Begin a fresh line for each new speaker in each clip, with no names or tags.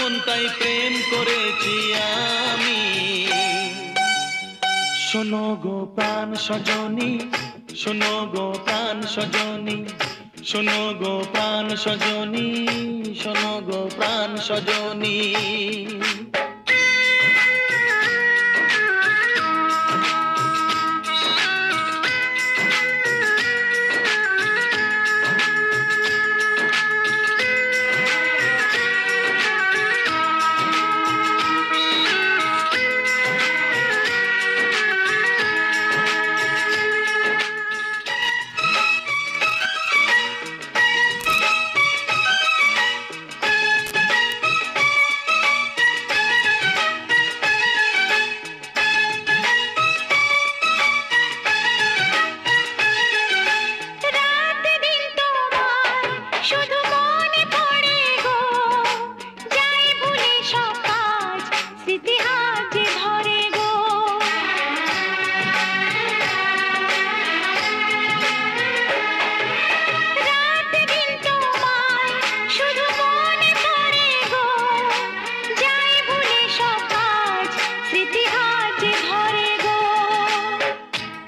মন তাই প্রেম করেছি আমি। শোনো গো প্রাণ সজনী, শোনো গো প্রাণ সজনী, শোনো গো প্রাণ সজনী, শোনো গো প্রাণ সজনী।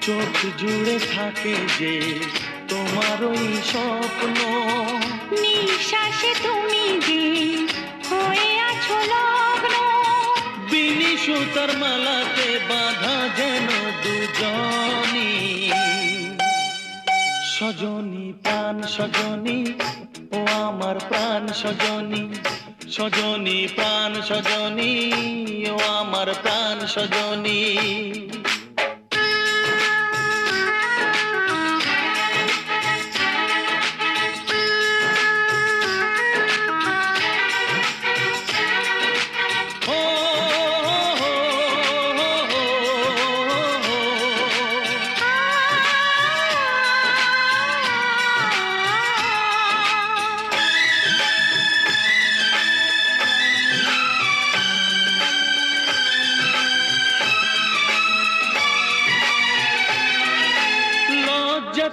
চোখ জুড়ে থাকে যে তোমার ওই স্বপ্ন,
নিঃশ্বাসে তুমি যে হয়ে আছো লগ্ন।
বিনি সুতার মালাতে বাঁধা যেন দুজনী। সজনী প্রাণ সজনী, ও আমার প্রাণ সজনী, সজনী প্রাণ সজনী, ও আমার প্রাণ সজনী।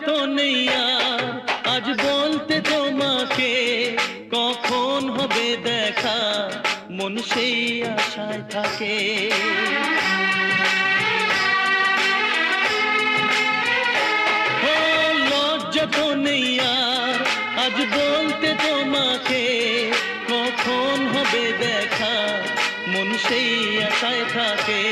তো নেই আর আজ বলতে তোমাকে, কখন হবে দেখা মন সেই আশায় থাকে। ও লজ্জা তো নেই আর আজ বলতে তোমাকে, কখন হবে দেখা মন সেই আশায় থাকে।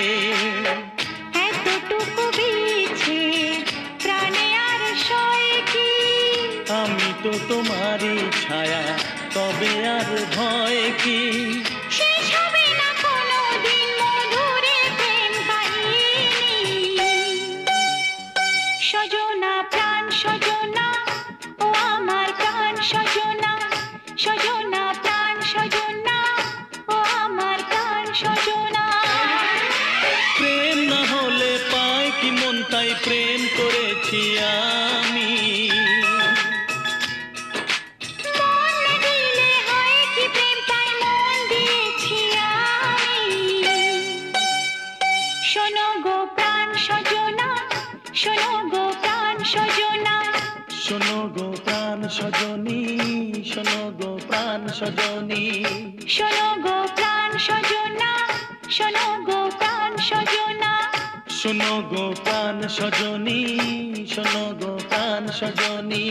আমি তো তোমারই ছায়া, তবে আর ভয় কি?
শেষ হবে না কোনোদিন মধুরে প্রেম কাহিনী। সজনা প্রাণ সজনা, ও আমার প্রাণ সজনা, সজনা প্রাণ সজনা, ও আমার প্রাণ সজনা।
প্রেম না হলে পায় কি মন, তাই প্রেম করেছি আমি।
শোনো গো প্রাণ সজনা, শোনো গো প্রাণ সজনা,
শোনো গো প্রাণ সজনী, শোনো গো প্রাণ সজনী,
শোনো গো প্রাণ সজনা, শোনো গো প্রাণ সজনা,
শোনো গো প্রাণ সজনী, শোনো গো প্রাণ সজনী।